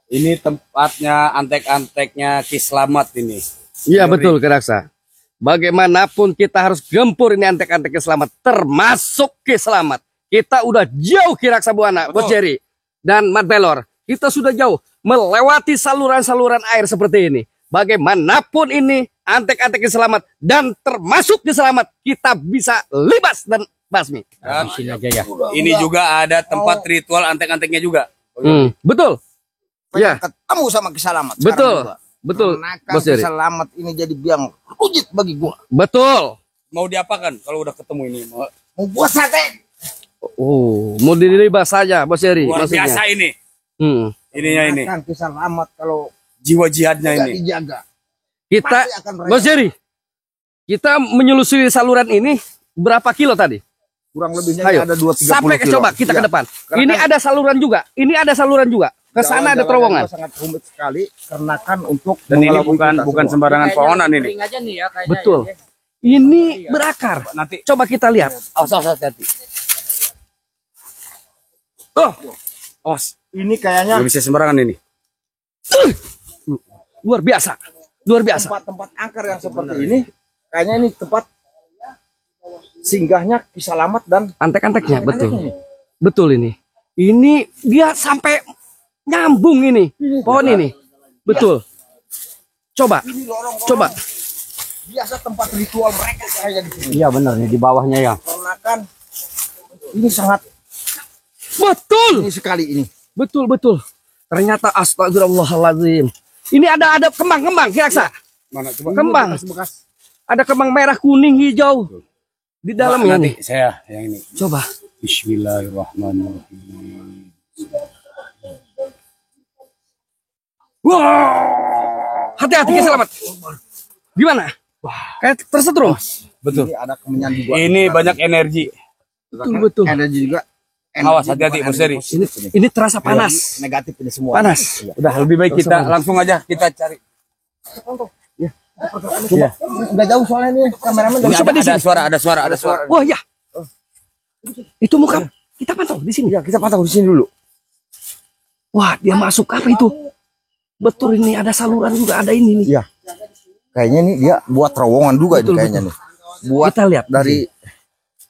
Ini tempatnya antek-anteknya Ki Slamet ini. Iya betul Ki Raksa. Bagaimanapun kita harus gempur ini antek-antek Ki Slamet, termasuk Ki Slamet. Kita udah jauh Ki Raksa Buana, Bos Jerry dan Mat Belor. Kita sudah jauh melewati saluran-saluran air seperti ini. Bagaimanapun ini antek-antek Ki Slamet dan termasuk Ki Slamet, kita bisa libas dan basmi. Dan sini aja ya. Ini juga ada tempat ritual antek-anteknya juga. Betul. Ya. Ketemu sama Ki Slamet. Betul. Betul. Bos Ki Slamet ini jadi biang rujit bagi gua. Betul. Mau diapakan kalau udah ketemu ini? Mau buat sate. Mau dilibas saja, Bos Jerry. Luar biasa ini. Ininya ini. Ki Slamet kalau Jiwa jihadnya tidak ini. dijaga. Kita, Bos Jerry, kita menyelusuri saluran ini berapa kilo tadi? Kurang lebihnya Ayo. ada 2-30 Sampai kilo. coba kita ke Iya. depan. Karena Ini kan ada saluran juga. Ini ada saluran juga. Ke sana ada terowongan. sangat rumit sekali karena kan untuk Dan ini mengelabui kita bukan semua. sembarangan pohonan ini. Betul. Ini berakar. Nanti Coba kita lihat. hati-hati. Oh, ini kayaknya Nggak bisa sembarangan ini. Luar biasa. Luar biasa. tempat-tempat angker yang seperti ini kayaknya ini tempat singgahnya Ki Slamet dan Antek-anteknya, betul. antek-anteknya. Betul ini. Ini dia sampai nyambung ini. Pohon ini. Betul. Coba. Ini lorong-lorong Coba. biasa tempat ritual mereka kayaknya di sini. Iya benar nih di bawahnya ya. Karena kan ini sangat Betul. ini sekali ini. Betul, betul. Ternyata astagfirullahaladzim. Ini ada kembang-kembang, Ki Raksa. Mana coba? Kembang. Bekas Ada kembang merah, kuning, hijau. Di dalamnya nanti nih. saya yang ini. Coba. Bismillahirrahmanirrahim. Wah. Hati-hati, Ki Slamet. Gimana? Kayak tersetrum. Betul. ini ada kemenyan juga. Ini banyak energi. Betul, betul. Energi juga. Awas hati-hati Bos Jerry. Ini terasa panas. Negatif ini semua. Panas. Udah lebih baik kita langsung aja kita cari. Coba. Udah jauh soalnya nih kameramen. Ini Coba di ada sini. suara, ada suara. Wah, ya. Itu muka. Kita pantau di sini. Ya, kita pantau di sini dulu. Wah, dia masuk apa itu? Betul, ini ada saluran juga, ada ini nih. Iya. Kayaknya nih dia buat terowongan juga Betul, nih kayaknya nih. Buat Kita lihat dari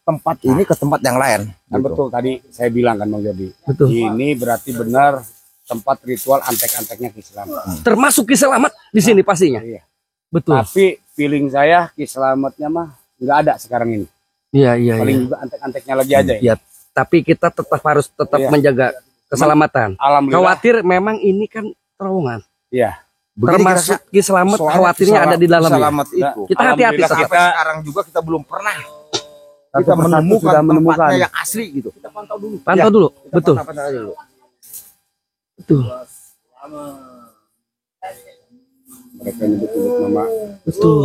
tempat ini ke tempat yang lain. Kan Gitu. betul tadi saya bilang kan Bang Jody. Betul. Ini berarti benar tempat ritual antek-anteknya Ki Slamet. Termasuk Ki Slamet di sini pastinya. Iya. Betul. Tapi feeling saya Ki Slametnya mah nggak ada sekarang ini. Iya, iya, Paling iya. juga antek-anteknya lagi aja ya. Ya, tapi kita harus Iya. menjaga keselamatan. Alhamdulillah. Khawatir memang ini kan terowongan. Iya. Termasuk Ki Slamet, Soalnya khawatirnya ada di dalamnya. Slamet itu. Kita hati-hati. Alhamdulillah Sampai kita- sekarang juga kita belum pernah Satu kita persatu menemukan sudah menemukan. tempatnya yang asli gitu. Kita pantau dulu. Pantau dulu. Kita Betul. pantau aja dulu. Betul. Mereka nyebut-nyebut nama. Betul.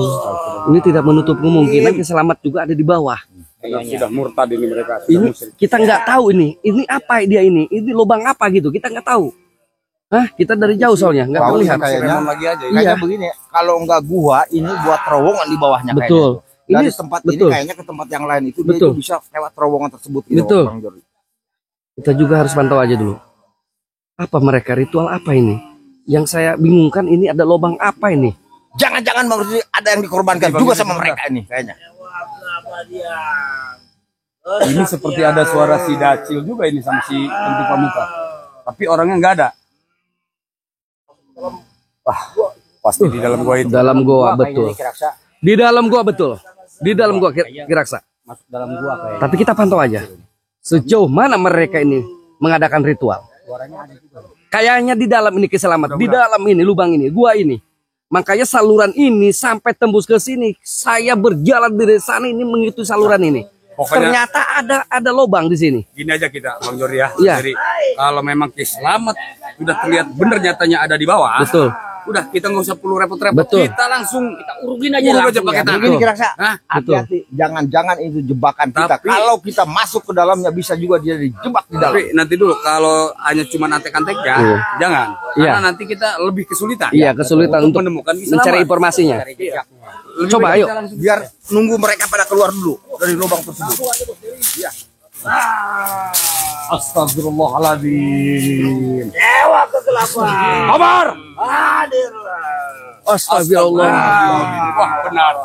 Ini tidak menutup kemungkinan Ki Slamet juga ada di bawah. Sudah murtad ini mereka. Sudah Ini musyrik. kita nggak tahu ini. Ini apa dia ini? Ini lubang apa gitu? Kita nggak tahu. Hah? Kita dari jauh soalnya nggak Tahu melihat. kayaknya. Seremon lagi aja. Iya. Kayaknya begini, kalau enggak gua ini buat terowongan di bawahnya Betul. kayaknya. Dari Ini tempat betul. ini kayaknya ke tempat yang lain itu Betul. dia bisa lewat terowongan tersebut ini, Betul. Bang Jody. Kita juga harus pantau aja dulu. Apa mereka ritual apa ini? Yang saya bingungkan ini ada lubang apa ini? Jangan-jangan Bang Jody ada yang dikorbankan juga sama mereka ini kayaknya. Ini seperti ada suara si Dacil juga ini sama si Enti Pamuka. Tapi orangnya nggak ada. Wah, pasti di dalam gua itu. Dalam goa betul. Kira-kira Di dalam goa betul. Di dalam goa Ki Raksa. Masuk dalam gua kayaknya. Tapi kita pantau aja. Sejauh mana mereka ini mengadakan ritual? Kayaknya di dalam ini Ki Slamet. Di dalam ini lubang ini, gua ini. Makanya saluran ini sampai tembus ke sini. Saya berjalan dari sana ini mengikuti saluran ini. Pokoknya Ternyata ada lubang di sini. gini aja kita Bang Jody ya. Iya. Jadi kalau memang Ki Slamet sudah terlihat bener nyatanya ada di bawah. Betul. Udah kita nggak usah perlu repot-repot. Betul. Kita langsung kita urugin aja Urug langsung aja pakai ya. tangan. Begini kira-kira. Hah? Hati-hati, jangan-jangan itu jebakan kita. Tapi- Kalau kita masuk ke dalamnya bisa juga dia dijebak di dalam. Tapi nanti dulu kalau hanya cuma antek-anteknya, Iya. jangan. Iya. Karena nanti kita lebih kesulitan. Iya, kesulitan untuk menemukan Ki mencari Slamet. informasinya. Iya. Lebih Coba, baik ayo. kita langsung- Biar nunggu mereka pada keluar dulu dari lubang tersebut. Astagfirullahaladzim. Dewa kegelapan. Kabar. Hadirlah. Astagfirullah. Wah benar.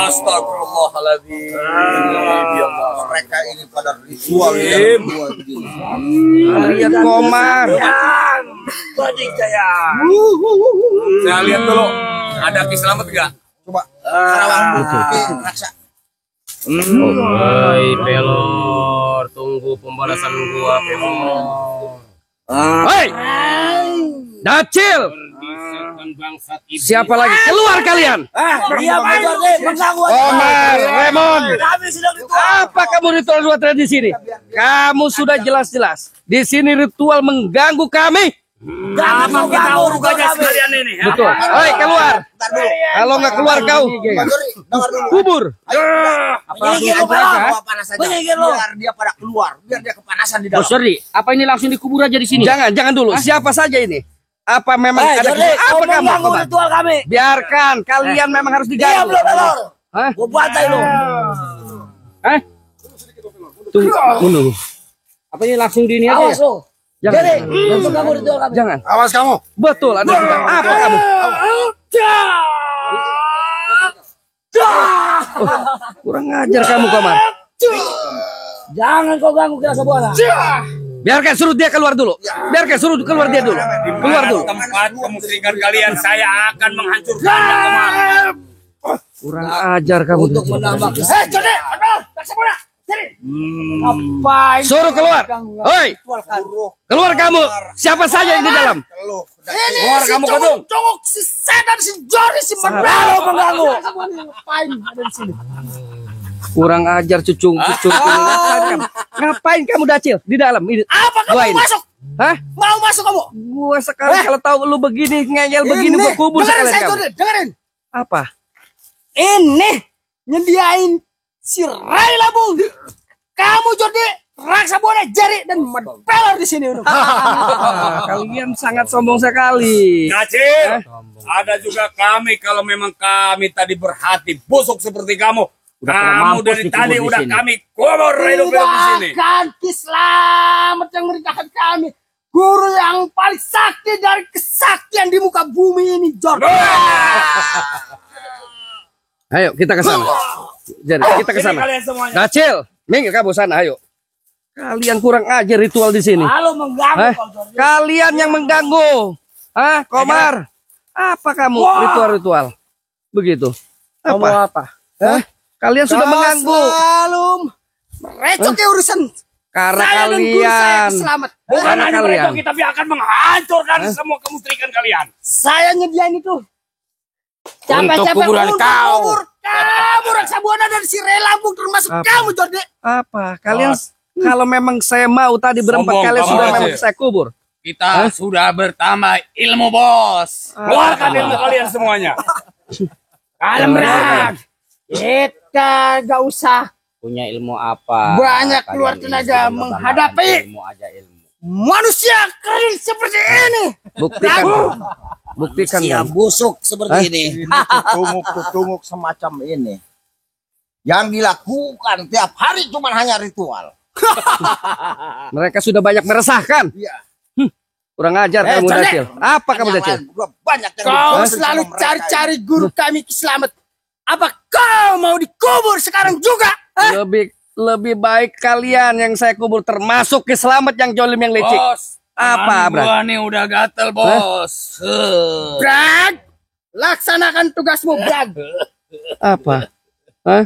Astagfirullahaladzim. Ya Allah. Mereka ini pada ritual yang buat begini. Lihat Komar. Yang Bajing Jaya. Saya lihat dulu. Ada Ki Slamet enggak? Coba. Karawang. Raksa. Hai Pelor, tunggu pembalasan gua Pelor. Hei, Dacil. Siapa lagi? Keluar kalian. Dia mengganggu. Omar, Raymond. Kami sedang ritual. Apa kamu ritual di sini? Kamu sudah jelas-jelas di sini ritual mengganggu kami. Jangan mengganggu rupanya sekalian ini. Betul. Hei, keluar. Kalau nggak keluar kau Dengar dulu. kubur. Menyingkir lu, Pak. Menyingkir lu. Biar dia pada keluar. Biar dia kepanasan di dalam. Sorry, apa ini langsung dikubur aja di sini? Jangan dulu. Siapa saja ini? Apa memang ada Jordi, apa kau kamu? mengganggu ritual kami. Biarkan, kalian memang harus Diam diganggu. lu, Pelor. Hah? Gua bantai lu. Hah? Tunggu. Apa ini langsung di ini aja? Awas lu. Jangan. Jadi, jangan mengganggu ritual kami. Jangan. Awas kamu. Betul, ada juga. Apa kamu? Kurang ajar kamu, Komar. Jangan kau ganggu Kirasa Buana. Biarkan suruh dia keluar dulu. Biarkan suruh keluar dia dulu. Keluar dulu. Tempat kemusyrikan kalian saya akan menghancurkannya kemarin. Kurang ajar kamu. Untuk menambah kesehatan. Jordi, Kirasa Buana. Jadi. Ngapain? Suruh keluar. Hoi, keluar kamu. Siapa saja yang di dalam? Ini Keluar si kamu, Kadung. congok, si setan, si Jordi, si Menalo mengganggu. Ngapain ada di sini? Kurang ajar cucung. Ngapain kamu Dacil di dalam? Ini. Apa kamu Gua mau ini. masuk? Hah? Mau masuk kamu? Gua sekarang kalau tahu lu begini ngeyel begini gua kubur dengerin sekalian saya, kamu. Jordi, dengerin. Apa? Ini nyediain si Rai Labung. Kamu Jordi, Raksa Buana, Jari dan Pelor di sini. Kalian sangat sombong sekali. Nacir, ada juga kami kalau memang kami tadi berhati busuk seperti kamu. Kamu dari tadi udah kami kubur hidup-hidup di sini. Akan Kiselamet yang merintahkan kami. Guru yang paling sakti dari kesaktian di muka bumi ini, Jordi. Ayo kita ke sana. Jadi kita ke Sini sana. kalian semuanya. Dacil, minggir kamu sana, ayo. Kalian kurang ajar ritual di sini. Lalu mengganggu Hah? kau, Jordi. Kalian yang mengganggu. Hah, Komar? Apa kamu ritual-ritual? Begitu. Apa? Hah? Kalian sudah mengganggu. Selalu merecok ya urusan Karena saya dan guru saya kalian. Selamat. Bukan Karena hanya kalian. mereka, tapi akan menghancurkan semua kemusyrikan kalian. Saya nyediain itu. Untuk kuburan kau. Kubur kamu Raksa Buana dan si Rai Labung termasuk Apa? kamu, Jordi. Apa? Kalian kalau memang saya mau tadi berempat Sombong kalian kamu, sudah Dacil. memang saya kubur. Kita sudah bertambah ilmu, bos. Keluarkan ilmu kalian semuanya. Kalian berat. Kita gak usah Punya ilmu apa? banyak keluar Kalian tenaga ini menghadapi ilmu aja ilmu. manusia kering seperti ini. Buktikan. Buktikan Manusia kan. busuk seperti ini. Tutunguk semacam ini yang dilakukan tiap hari cuma hanya ritual. Mereka sudah banyak meresahkan. Iya. Kurang ajar kamu Jordi. Dacil. Apa kamu Yang Dacil? lain juga banyak yang Kau diberi selalu sama mereka cari-cari guru kami Kiselamet. Apa kau mau dikubur sekarang juga? Hah? Lebih baik kalian yang saya kubur termasuk Kiselamet yang jolim yang licik. Bos, Apa, tangan Brak? gua nih udah gatel, bos. Brag, laksanakan tugasmu, Brag. Apa? Hah?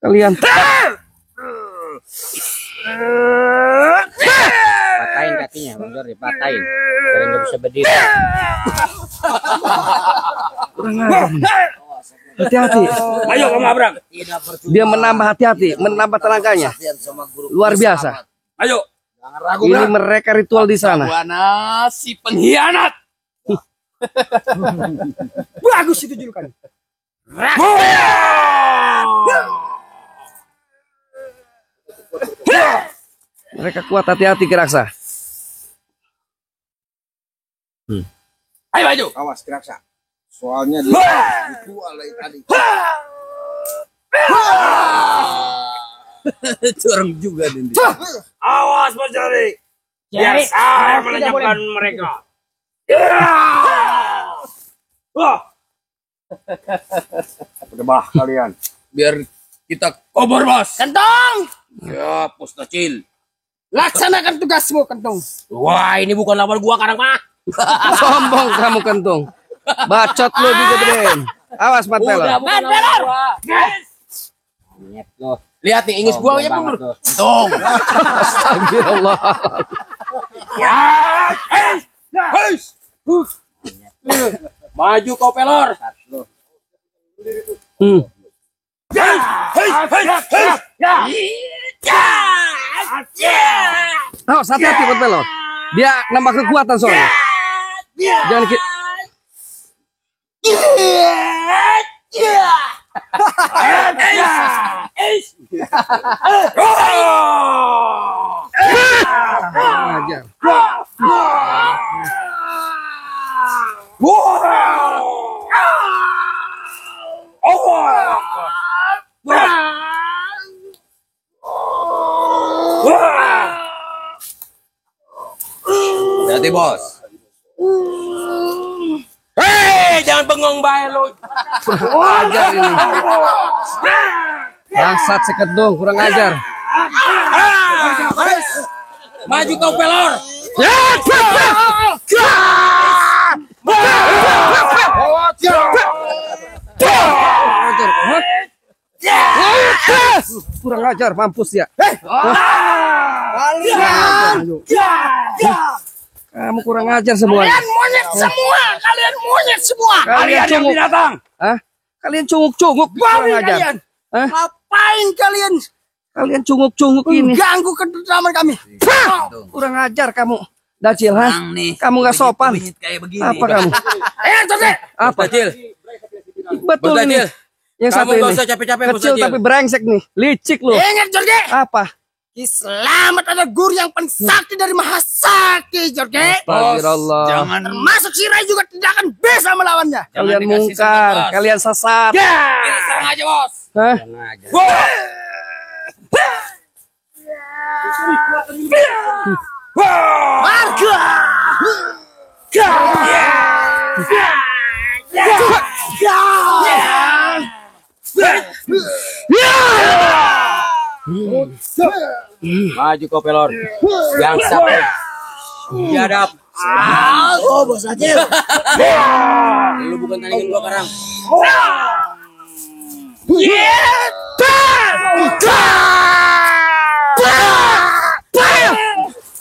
Kalian Patahin kakinya, Bang Jordi, patahin. Biar nggak bisa berdiri. kurang ajar. Hati-hati. Ayo kamu Abrak. tidak percuma. Dia menambah hati-hati, menambah tenaganya. Kasihan sama guru Luar Selamat. biasa. Ayo. Jangan ragu, Ini Bang. mereka ritual di sana. Buana si pengkhianat. Bagus itu julukan. Mereka kuat, hati-hati Kiraksa. Ayo maju. Awas Kiraksa. Soalnya dia ritual dari tadi. Curang juga nih. Awas Bos Jari. Biar saya melenyapkan mereka. Wah. Udah kalian. Biar kita kubur Bos. Kentong, Ya, Bos kecil. laksanakan tugasmu, Kentong. Wah, ini bukan lawan gua sekarang mah. Sombong kamu Kentung. Bacot lu digedein. Awas Mat Pelor. Bukan lawan gua. Nyet lo. Lihat nih, ingis gua ya Banget mundur. lo. Tong. Astagfirullah. Ya, maju kau pelor. Hmm. Oh, hati-hati Mat Pelor. Dia nambah kekuatan soalnya. Jangan ajar. Hati Bos. Hei, jangan bengong bae lu. Ajar ini. Bangsat si Kentung, kurang ajar. Maju kau pelor. Kurang ajar, mampus ya. Kamu kurang ajar semuanya. Kalian monyet semua, kalian monyet semua. Kalian yang cunguk. binatang. Hah? Kalian cunguk-cunguk Babi kurang ajar. kalian. Hah? Ngapain kalian Kalian cunguk-cunguk ini. mengganggu ketentraman kami? Kurang ajar kamu. Dacil, ha? Kamu gak sopan. Kayak begini. Apa kamu? Tadi. Apa? Kecil. Betul Bos ini. Dacil. Yang Kamu satu gak ini. usah capek-capek, Bos Kecil Dacil. tapi brengsek nih. Licik lu. Ingat, Jorge. Apa? Ki Selamat ada guru yang pensakti dari Mahasakti, Jorge. Astagfirullah. Jangan Termasuk si Rai juga tidak akan bisa melawannya. Kalian dikasih mungkar. sama Bos. Kalian sesat. Ini serang aja, Bos. Hah? Warga. Maju kau pelor. Yang sampai biadab. Oh, Bos Acil. Lu bukan tandingan gua sekarang.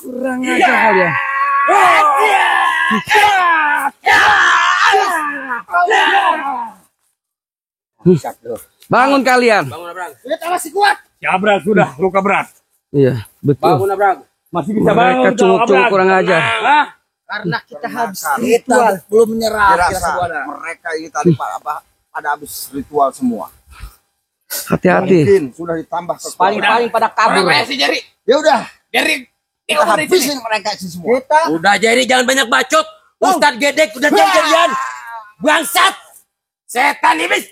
Kurang ajar kalian. Bangun kalian. Bangun Abrang. Kita masih kuat. Jabrak sudah luka berat. Iya, betul. Bangun Abrang. Masih bisa Mereka bangun. kau, cunguk-cunguk Abrang. kurang ajar. Hah? Karena kita habis Kita belum menyerah. dirasa mereka ini tadi pada habis ritual semua. Hati-hati. Mungkin sudah ditambah kekuatan. Paling pada kabur. Berapa sih Jari? Ya udah, Jari. kita habisin mereka sih semua. Udah Jari jangan banyak bacot. Ustadz Gedek udah jadian. Bangsat. Setan iblis.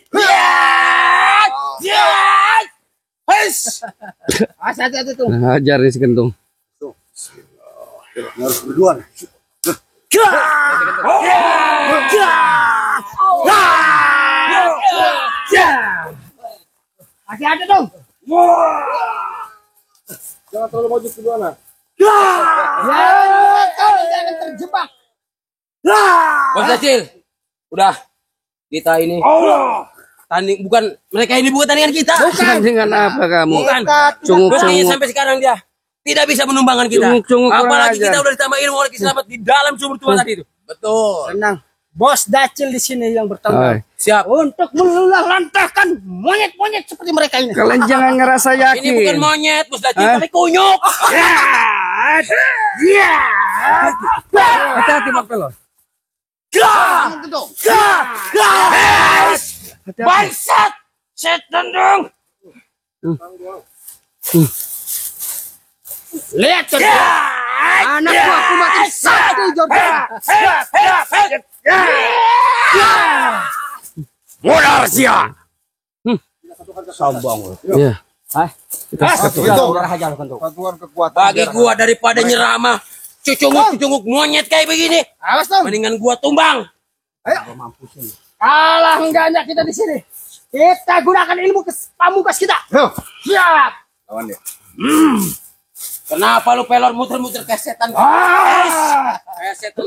Hati-hati tuh. Nah, ajar nih si Kentung. Harus berdua. Hati-hati dong. Jangan terlalu maju ke dua. Ya, kau jangan terjebak. Bos kecil. Udah. Kita ini. Tanding bukan mereka ini bukan tandingan kita. Dengan apa kamu? Bukan. Buktinya Cunguk-cunguk. sampai sekarang dia tidak bisa menumbangkan kita. Cunguk-cunguk kurang Apalagi ajar. kita udah ditambah ilmu oleh Selamat di dalam sumur tua tadi itu. Betul. Tenang. Bos Dacil di sini yang bertanggung Hai. Siap. untuk melantahkan monyet-monyet seperti mereka ini. Kalian jangan ngerasa yakin. Ini bukan monyet, Bos Dacil, Hah? tapi kunyuk. Hati-hati Mak Pelor. Hati-hati. Bangsat, setan dong. Lihat tuh. Anakku aku makin sakti, Jorge. Modal sia. Iya. Hah? Itu Udah aja lu kentung. satuan kekuatan. Bagi gua daripada nyerah mah cucunguk monyet kayak begini. Awas dong. Mendingan gua tumbang. Kalah enggaknya kita di sini. Kita gunakan ilmu pamungkas kita. Siap. Lawan dia. Kenapa lu pelor muter-muter kayak setan? Kayak setan.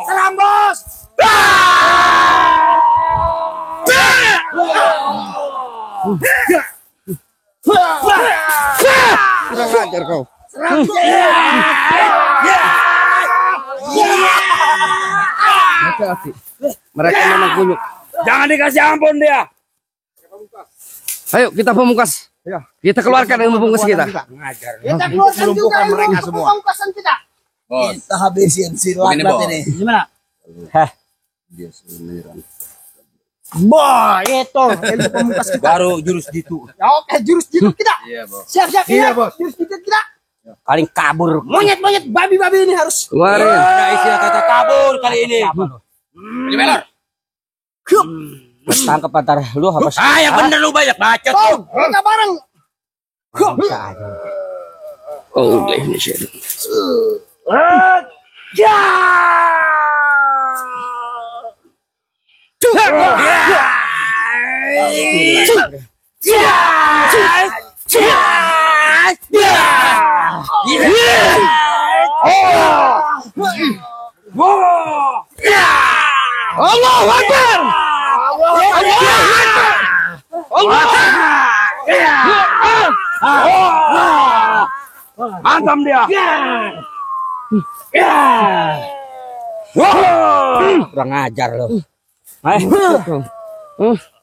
Salam bos. Kurang ajar kau. Hati-hati. Mereka memang kunyuk. Jangan dikasih ampun dia. Ayo kita pamungkas. Kita keluarkan ilmu pamungkas kita. Kita keluarkan juga ilmu mereka semua. pamungkasan kita. Kita habisin si laknat ini. Gimana? Dia seliran. Bah, itu ilmu pamungkas kita. Baru jurus gitu. Ya, oke, jurus jitu kita. Iya, Bos. Siap-siap Iya, ya. Bos. Jurus jitu kita. Paling kabur. Monyet-monyet babi-babi ini harus. Keluarin. Ada istilah kata kabur kali ini. Ini pelor. Tangkap antar lu apa sih? Ah, yang bener lu banyak bacot Tuh, lu. kita bareng. Oh, ini sih. Allahu Akbar. Hantam dia. Kurang ajar lu.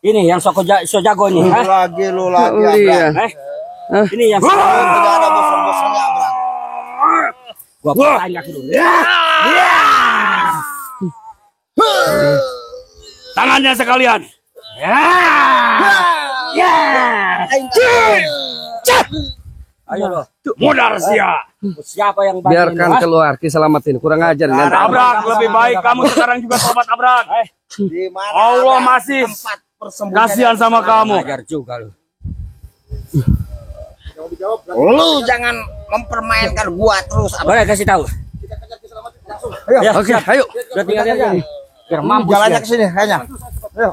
Ini yang so jago nih. Lu lagi, lu lagi. Oh, iya. Ini yang Tidak ada bosan-bosannya, Abang. gua tanya dulu. Tangannya sekalian. Ayo lo. Mudar sia. Siapa yang bantu Biarkan ini, keluar kiselamatin. Kurang ajar ini. Abrak, lebih baik kamu sekarang juga sobat Abrak. Di mana Allah ada masih tempat persembunyian kasihan sama Hah? kamu. Ajar juga lu. Lu jangan mempermainkan gua terus. Abang. Boleh kasih tahu. Oke, ayo. Udah tinggal lihat nih. Biar mampus Jalannya dia. ke sini kayaknya. Ayo.